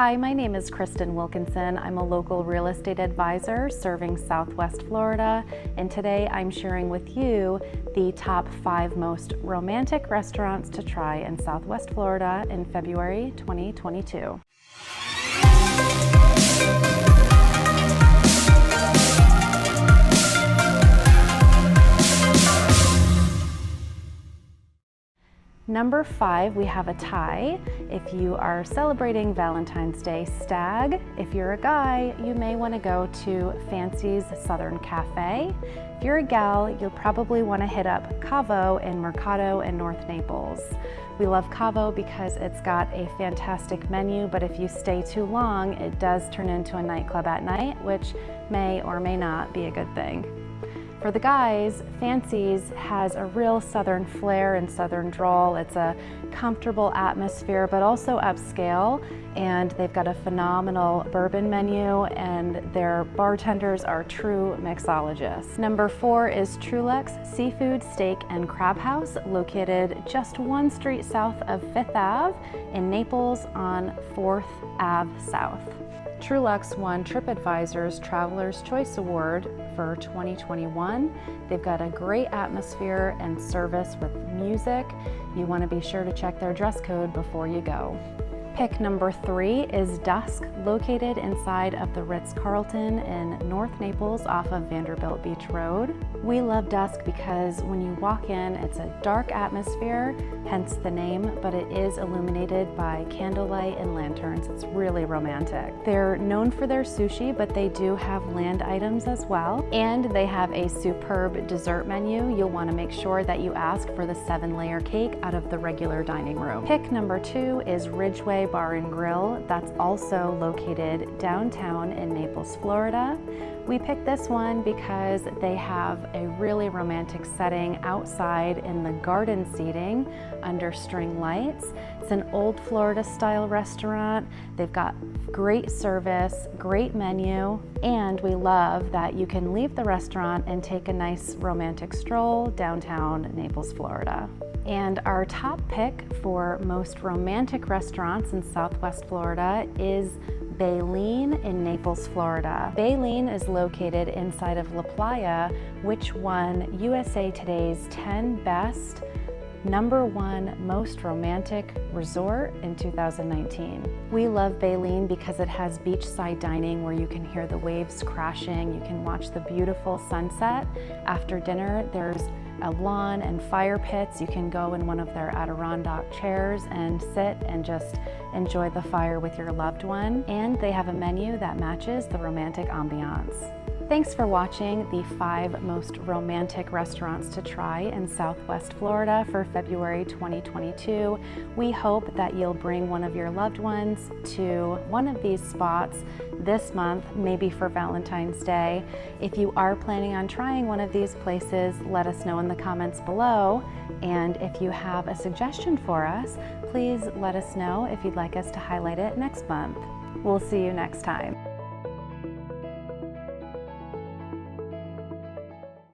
Hi, my name is Kristin Wilkinson. I'm a local real estate advisor serving Southwest Florida, and today I'm sharing with you the top 5 most romantic restaurants to try in Southwest Florida in February 2022. Number 5, we have a tie. If you are celebrating Valentine's Day stag, if you're a guy, you may want to go to Fancies Southern Cafe. If you're a gal, you'll probably want to hit up Cabo in Mercado and North Naples. We love Cabo because it's got a fantastic menu, but if you stay too long, it does turn into a nightclub at night, which may or may not be a good thing. For the guys, Fancies has a real southern flair and southern drawl. It's a comfortable atmosphere, but also upscale, and they've got a phenomenal bourbon menu, and their bartenders are true mixologists. Number 4 is Trulux Seafood, Steak, and Crab House, located just one street south of 5th Ave in Naples on 4th Ave South. Trulux won TripAdvisor's Traveler's Choice Award for 2021. They've got a great atmosphere and service with music. You want to be sure to check their dress code before you go. Pick number 3 is Dusk, located inside of the Ritz-Carlton in North Naples off of Vanderbilt Beach Road. We love Dusk because when you walk in, it's a dark atmosphere, hence the name, but it is illuminated by candlelight and lanterns. It's really romantic. They're known for their sushi, but they do have land items as well, and they have a superb dessert menu. You'll want to make sure that you ask for the 7-layer cake out of the regular dining room. Pick number 2 is Ridgeway Bar and Grill. That's also located downtown in Naples, Florida. We picked this one because they have a really romantic setting outside in the garden seating under string lights. It's an old Florida style restaurant. They've got great service, great menu, and we love that you can leave the restaurant and take a nice romantic stroll downtown Naples, Florida. And our top pick for most romantic restaurants in Southwest Florida is Baleen in Naples, Florida. Baleen is located inside of La Playa, which won USA Today's 10 Best #1 Most Romantic Resort in 2019. We love Baleen because it has beachside dining where you can hear the waves crashing, you can watch the beautiful sunset. After dinner, there's a lawn and fire pits. You can go in one of their Adirondack chairs and sit and just enjoy the fire with your loved one. And they have a menu that matches the romantic ambiance. Thanks for watching the 5 most romantic restaurants to try in Southwest Florida for February 2022. We hope that you'll bring one of your loved ones to one of these spots this month, maybe for Valentine's Day. If you are planning on trying one of these places, let us know in the comments below. And if you have a suggestion for us, please let us know if you'd like us to highlight it next month. We'll see you next time.